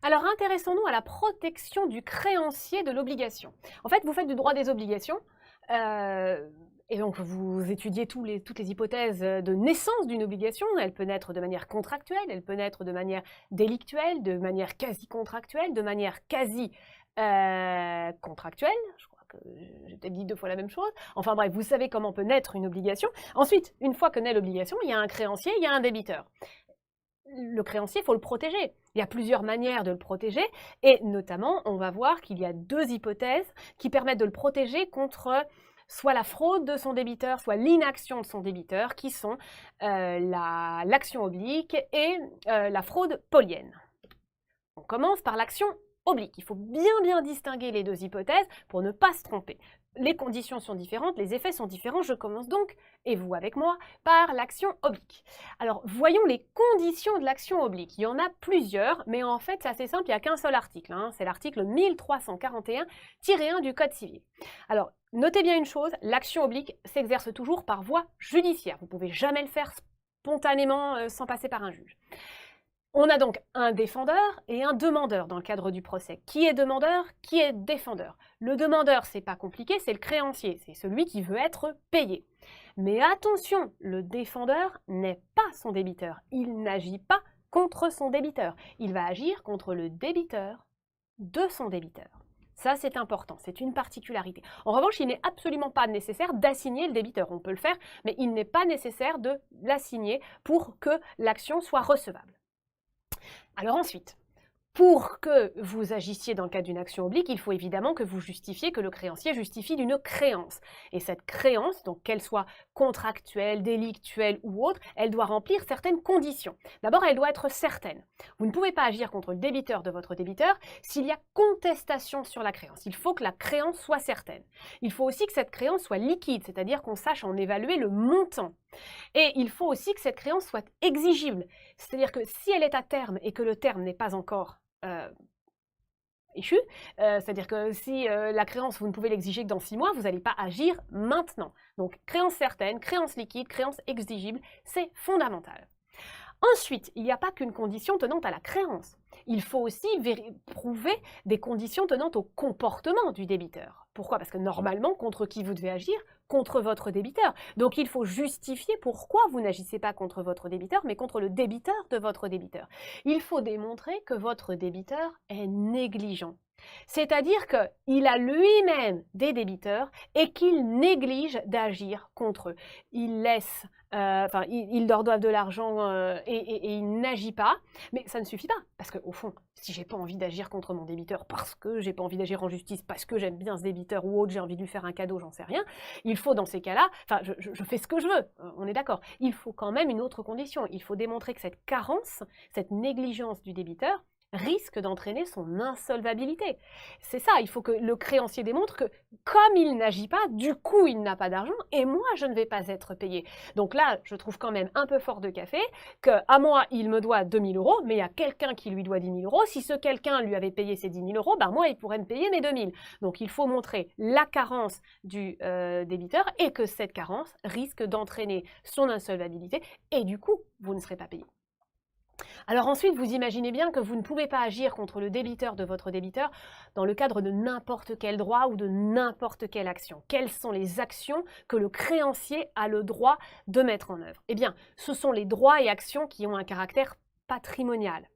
Alors intéressons-nous à la protection du créancier de l'obligation. En fait, vous faites du droit des obligations, euh, et donc vous étudiez toutes les hypothèses de naissance d'une obligation. Elle peut naître de manière contractuelle, elle peut naître de manière délictuelle, de manière quasi-contractuelle, de manière quasi-contractuelle. Je crois que j'ai peut-être dit deux fois la même chose. Enfin bref, vous savez comment peut naître une obligation. Ensuite, une fois que naît l'obligation, il y a un créancier, il y a un débiteur. Le créancier, il faut le protéger. Il y a plusieurs manières de le protéger, et notamment, on va voir qu'il y a deux hypothèses qui permettent de le protéger contre soit la fraude de son débiteur, soit l'inaction de son débiteur, qui sont l'action oblique et la fraude polienne. On commence par l'action oblique. Il faut bien distinguer les deux hypothèses pour ne pas se tromper. Les conditions sont différentes, les effets sont différents. Je commence donc, et vous avec moi, par l'action oblique. Alors, voyons les conditions de l'action oblique. Il y en a plusieurs, mais en fait, c'est assez simple, il n'y a qu'un seul article. C'est l'article 1341-1 du Code civil. Alors, notez bien une chose, l'action oblique s'exerce toujours par voie judiciaire. Vous ne pouvez jamais le faire spontanément sans passer par un juge. On a donc un défendeur et un demandeur dans le cadre du procès. Qui est demandeur? Qui est défendeur? Le demandeur, c'est pas compliqué, c'est le créancier, c'est celui qui veut être payé. Mais attention, le défendeur n'est pas son débiteur. Il n'agit pas contre son débiteur. Il va agir contre le débiteur de son débiteur. Ça, c'est important, c'est une particularité. En revanche, il n'est absolument pas nécessaire d'assigner le débiteur. On peut le faire, mais il n'est pas nécessaire de l'assigner pour que l'action soit recevable. Alors ensuite, pour que vous agissiez dans le cadre d'une action oblique, il faut évidemment que vous justifiez, que le créancier justifie d'une créance. Et cette créance, donc qu'elle soit contractuelle, délictuelle ou autre, elle doit remplir certaines conditions. D'abord, elle doit être certaine. Vous ne pouvez pas agir contre le débiteur de votre débiteur s'il y a contestation sur la créance. Il faut que la créance soit certaine. Il faut aussi que cette créance soit liquide, c'est-à-dire qu'on sache en évaluer le montant. Et il faut aussi que cette créance soit exigible. C'est-à-dire que si elle est à terme et que le terme n'est pas encore échu, c'est-à-dire que si la créance, vous ne pouvez l'exiger que dans 6 mois, vous n'allez pas agir maintenant. Donc créance certaine, créance liquide, créance exigible, c'est fondamental. Ensuite, il n'y a pas qu'une condition tenante à la créance. Il faut aussi prouver des conditions tenantes au comportement du débiteur. Pourquoi? Parce que normalement, contre qui vous devez agir? Contre votre débiteur. Donc il faut justifier pourquoi vous n'agissez pas contre votre débiteur, mais contre le débiteur de votre débiteur. Il faut démontrer que votre débiteur est négligent. C'est-à-dire qu'il a lui-même des débiteurs et qu'il néglige d'agir contre eux. Il laisse, ils leur doivent de l'argent et il n'agit pas, mais ça ne suffit pas. Parce qu'au fond, si j'ai pas envie d'agir contre mon débiteur parce que j'ai pas envie d'agir en justice, parce que j'aime bien ce débiteur ou autre, j'ai envie de lui faire un cadeau, j'en sais rien, il faut dans ces cas-là, je fais ce que je veux, on est d'accord. Il faut quand même une autre condition. Il faut démontrer que cette carence, cette négligence du débiteur, risque d'entraîner son insolvabilité. C'est ça, il faut que le créancier démontre que comme il n'agit pas, du coup il n'a pas d'argent et moi je ne vais pas être payé. Donc là, je trouve quand même un peu fort de café qu'à moi il me doit 2 000 euros, mais il y a quelqu'un qui lui doit 10 000 euros. Si ce quelqu'un lui avait payé ses 10 000 euros, ben moi il pourrait me payer mes 2 000. Donc il faut montrer la carence du débiteur et que cette carence risque d'entraîner son insolvabilité et du coup vous ne serez pas payé. Alors ensuite, vous imaginez bien que vous ne pouvez pas agir contre le débiteur de votre débiteur dans le cadre de n'importe quel droit ou de n'importe quelle action. Quelles sont les actions que le créancier a le droit de mettre en œuvre? Eh bien, ce sont les droits et actions qui ont un caractère patrimonial.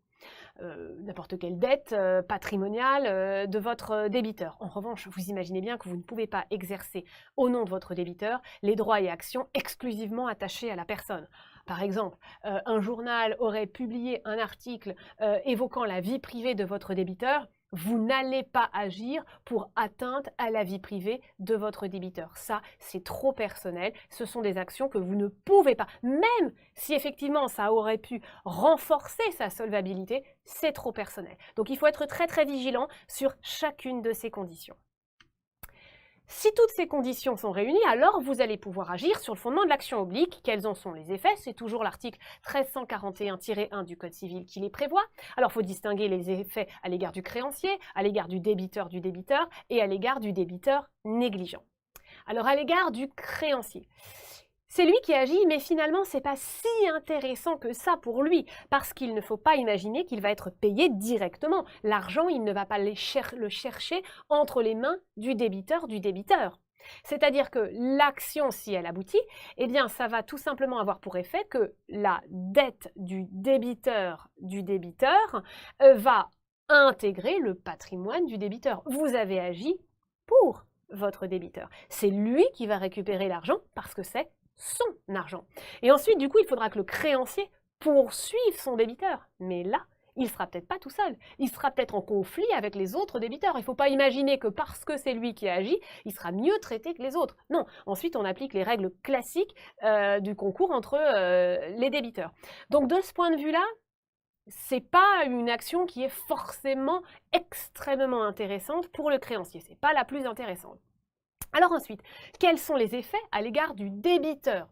N'importe quelle dette patrimoniale de votre débiteur. En revanche, vous imaginez bien que vous ne pouvez pas exercer au nom de votre débiteur les droits et actions exclusivement attachés à la personne. Par exemple, un journal aurait publié un article évoquant la vie privée de votre débiteur. Vous n'allez pas agir pour atteinte à la vie privée de votre débiteur. Ça, c'est trop personnel. Ce sont des actions que vous ne pouvez pas. Même si effectivement ça aurait pu renforcer sa solvabilité, c'est trop personnel. Donc il faut être très vigilant sur chacune de ces conditions. Si toutes ces conditions sont réunies, alors vous allez pouvoir agir sur le fondement de l'action oblique. Quels en sont les effets? C'est toujours l'article 1341-1 du Code civil qui les prévoit. Alors il faut distinguer les effets à l'égard du créancier, à l'égard du débiteur et à l'égard du débiteur négligent. Alors à l'égard du créancier, C'est lui qui agit, mais finalement, c'est pas si intéressant que ça pour lui, parce qu'il ne faut pas imaginer qu'il va être payé directement. L'argent, il ne va pas le chercher entre les mains du débiteur C'est-à-dire que l'action, si elle aboutit, eh bien, ça va tout simplement avoir pour effet que la dette du débiteur va intégrer le patrimoine du débiteur. Vous avez agi pour votre débiteur. C'est lui qui va récupérer l'argent parce que c'est son argent. Et ensuite, du coup, il faudra que le créancier poursuive son débiteur. Mais là, il ne sera peut-être pas tout seul. Il sera peut-être en conflit avec les autres débiteurs. Il ne faut pas imaginer que parce que c'est lui qui agit, il sera mieux traité que les autres. Non. Ensuite, on applique les règles classiques du concours entre les débiteurs. Donc, de ce point de vue-là, c'est pas une action qui est forcément extrêmement intéressante pour le créancier. C'est pas la plus intéressante. Alors ensuite, quels sont les effets à l'égard du débiteur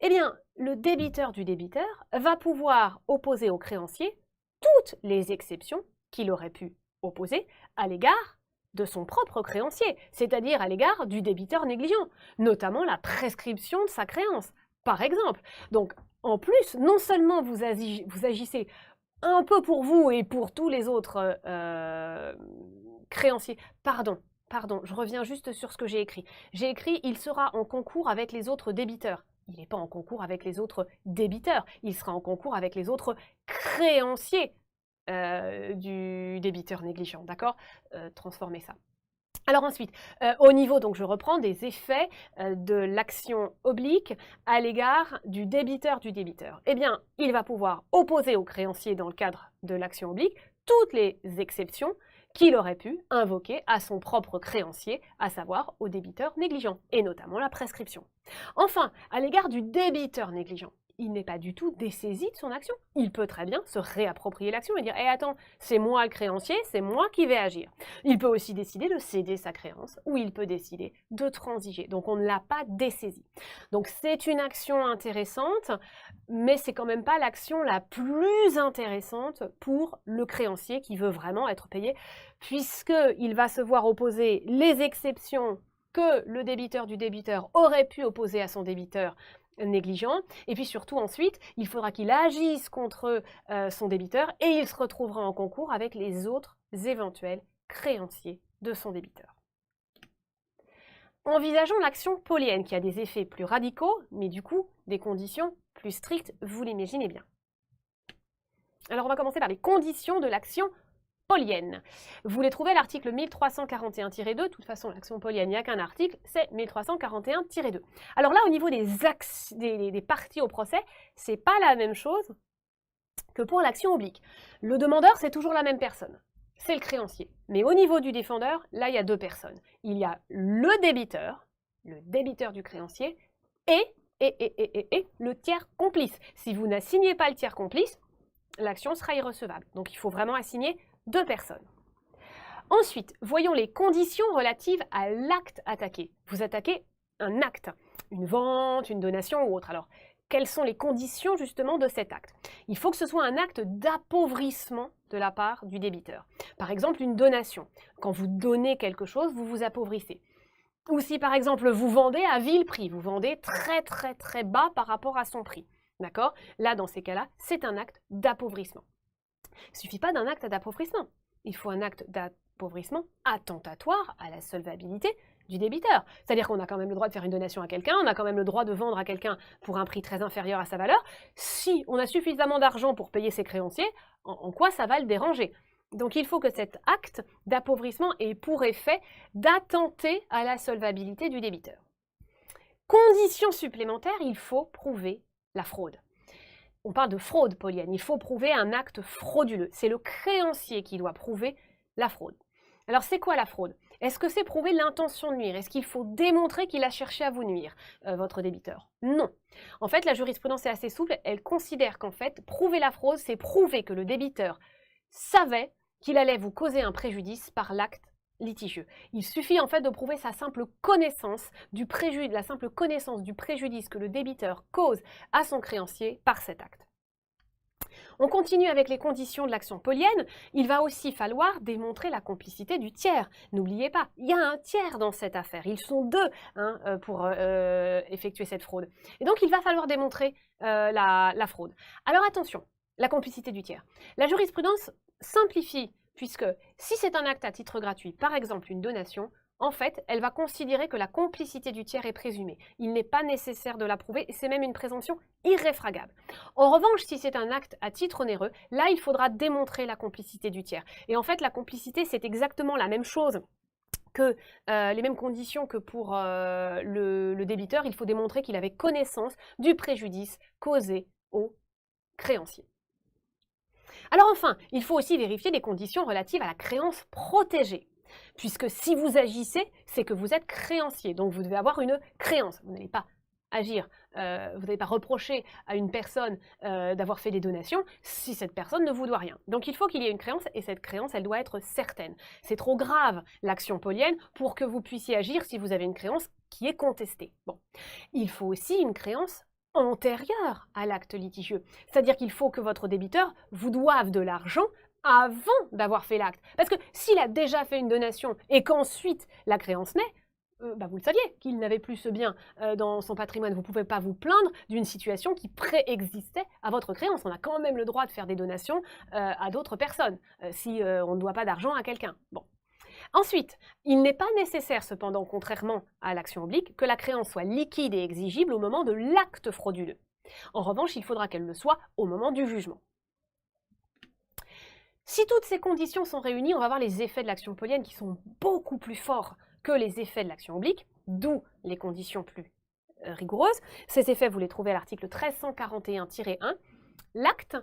Eh bien, le débiteur du débiteur va pouvoir opposer au créancier toutes les exceptions qu'il aurait pu opposer à l'égard de son propre créancier, c'est-à-dire à l'égard du débiteur négligent, notamment la prescription de sa créance, par exemple. Donc, en plus, non seulement vous agissez un peu pour vous et pour tous les autres créanciers, Pardon, je reviens juste sur ce que j'ai écrit. J'ai écrit « il sera en concours avec les autres débiteurs ». Il n'est pas en concours avec les autres débiteurs, il sera en concours avec les autres créanciers du débiteur négligent, d'accord Transformez ça. Alors ensuite, au niveau, donc je reprends, des effets de l'action oblique à l'égard du débiteur Eh bien, il va pouvoir opposer au créancier dans le cadre de l'action oblique toutes les exceptions qu'il aurait pu invoquer à son propre créancier, à savoir au débiteur négligent, et notamment la prescription. Enfin, à l'égard du débiteur négligent, il n'est pas du tout dessaisi de son action. Il peut très bien se réapproprier l'action et dire « Eh attends, c'est moi le créancier, c'est moi qui vais agir ». Il peut aussi décider de céder sa créance ou il peut décider de transiger. Donc on ne l'a pas dessaisi. Donc c'est une action intéressante, mais c'est quand même pas l'action la plus intéressante pour le créancier qui veut vraiment être payé, puisqu'il va se voir opposer les exceptions que le débiteur du débiteur aurait pu opposer à son débiteur négligent, et puis surtout ensuite, il faudra qu'il agisse contre son débiteur et il se retrouvera en concours avec les autres éventuels créanciers de son débiteur. Envisageons l'action polienne qui a des effets plus radicaux, mais du coup des conditions plus strictes, vous l'imaginez bien. Alors on va commencer par les conditions de l'action polienne. Vous les trouvez à l'article 1341-2, de toute façon l'action polienne, il n'y a qu'un article, c'est 1341-2. Alors là, au niveau des parties au procès, c'est pas la même chose que pour l'action oblique. Le demandeur, c'est toujours la même personne, c'est le créancier. Mais au niveau du défendeur, là, il y a deux personnes. Il y a le débiteur du créancier, et le tiers complice. Si vous n'assignez pas le tiers complice, l'action sera irrecevable. Donc il faut vraiment assigner deux personnes. Ensuite, voyons les conditions relatives à l'acte attaqué. Vous attaquez un acte, une vente, une donation ou autre. Alors, quelles sont les conditions justement de cet acte? Il faut que ce soit un acte d'appauvrissement de la part du débiteur. Par exemple, une donation. Quand vous donnez quelque chose, vous vous appauvrissez. Ou si par exemple vous vendez à vil prix, vous vendez très bas par rapport à son prix. D'accord? Là, dans ces cas-là, c'est un acte d'appauvrissement. Il ne suffit pas d'un acte d'appauvrissement. Il faut un acte d'appauvrissement attentatoire à la solvabilité du débiteur. C'est-à-dire qu'on a quand même le droit de faire une donation à quelqu'un, on a quand même le droit de vendre à quelqu'un pour un prix très inférieur à sa valeur. Si on a suffisamment d'argent pour payer ses créanciers, en quoi ça va le déranger? Donc il faut que cet acte d'appauvrissement ait pour effet d'attenter à la solvabilité du débiteur. Condition supplémentaire, il faut prouver la fraude. On parle de fraude polienne, il faut prouver un acte frauduleux. C'est le créancier qui doit prouver la fraude. Alors c'est quoi la fraude? Est-ce que c'est prouver l'intention de nuire? Est-ce qu'il faut démontrer qu'il a cherché à vous nuire, votre débiteur? Non. En fait, la jurisprudence est assez souple, elle considère qu'en fait, prouver la fraude, c'est prouver que le débiteur savait qu'il allait vous causer un préjudice par l'acte litigieux. Il suffit en fait de prouver sa simple connaissance du préjudice, la simple connaissance du préjudice que le débiteur cause à son créancier par cet acte. On continue avec les conditions de l'action polienne. Il va aussi falloir démontrer la complicité du tiers. N'oubliez pas, il y a un tiers dans cette affaire. Ils sont deux pour effectuer cette fraude. Et donc, il va falloir démontrer la fraude. Alors attention, la complicité du tiers. La jurisprudence simplifie, puisque si c'est un acte à titre gratuit, par exemple une donation, en fait, elle va considérer que la complicité du tiers est présumée. Il n'est pas nécessaire de la prouver, et c'est même une présomption irréfragable. En revanche, si c'est un acte à titre onéreux, là, il faudra démontrer la complicité du tiers. Et en fait, la complicité, c'est exactement la même chose que les mêmes conditions que pour le débiteur. Il faut démontrer qu'il avait connaissance du préjudice causé au créancier. Alors enfin, il faut aussi vérifier les conditions relatives à la créance protégée. Puisque si vous agissez, c'est que vous êtes créancier, donc vous devez avoir une créance. Vous n'allez pas agir, vous n'allez pas reprocher à une personne d'avoir fait des donations si cette personne ne vous doit rien. Donc il faut qu'il y ait une créance, et cette créance, elle doit être certaine. C'est trop grave, l'action polienne, pour que vous puissiez agir si vous avez une créance qui est contestée. Bon. Il faut aussi une créance antérieure à l'acte litigieux. C'est-à-dire qu'il faut que votre débiteur vous doive de l'argent avant d'avoir fait l'acte. Parce que s'il a déjà fait une donation et qu'ensuite la créance naît, vous le saviez qu'il n'avait plus ce bien dans son patrimoine. Vous ne pouvez pas vous plaindre d'une situation qui préexistait à votre créance. On a quand même le droit de faire des donations à d'autres personnes si on ne doit pas d'argent à quelqu'un. Bon. Ensuite, il n'est pas nécessaire cependant, contrairement à l'action oblique, que la créance soit liquide et exigible au moment de l'acte frauduleux. En revanche, il faudra qu'elle le soit au moment du jugement. Si toutes ces conditions sont réunies, on va voir les effets de l'action polienne qui sont beaucoup plus forts que les effets de l'action oblique, d'où les conditions plus rigoureuses. Ces effets, vous les trouvez à l'article 1341-1. L'acte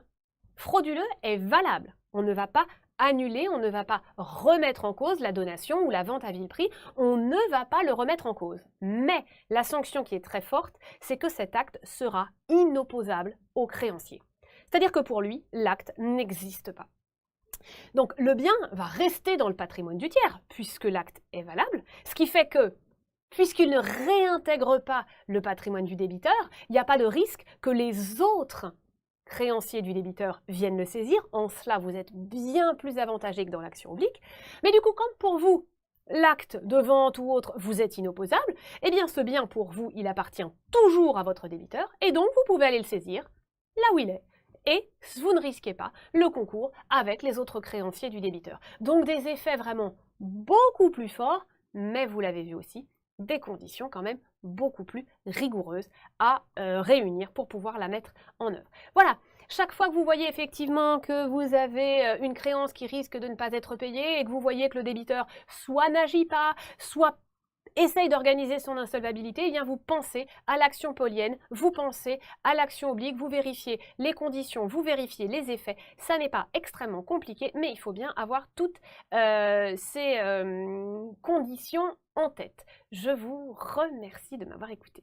frauduleux est valable. On ne va pas annuler, on ne va pas remettre en cause la donation ou la vente à vil prix, on ne va pas le remettre en cause. Mais la sanction qui est très forte, c'est que cet acte sera inopposable au créancier. C'est-à-dire que pour lui, l'acte n'existe pas. Donc le bien va rester dans le patrimoine du tiers, puisque l'acte est valable, ce qui fait que, puisqu'il ne réintègre pas le patrimoine du débiteur, il n'y a pas de risque que les autres créanciers du débiteur viennent le saisir. En cela, vous êtes bien plus avantagé que dans l'action oblique. Mais du coup, comme pour vous, l'acte de vente ou autre vous est inopposable, eh bien ce bien pour vous, il appartient toujours à votre débiteur, et donc vous pouvez aller le saisir là où il est. Et vous ne risquez pas le concours avec les autres créanciers du débiteur. Donc des effets vraiment beaucoup plus forts, mais vous l'avez vu aussi, des conditions quand même beaucoup plus rigoureuses à réunir pour pouvoir la mettre en œuvre. Voilà, chaque fois que vous voyez effectivement que vous avez une créance qui risque de ne pas être payée et que vous voyez que le débiteur soit n'agit pas, soit essaye d'organiser son insolvabilité, eh bien vous pensez à l'action polienne, vous pensez à l'action oblique, vous vérifiez les conditions, vous vérifiez les effets. Ça n'est pas extrêmement compliqué, mais il faut bien avoir toutes ces conditions en tête. Je vous remercie de m'avoir écouté.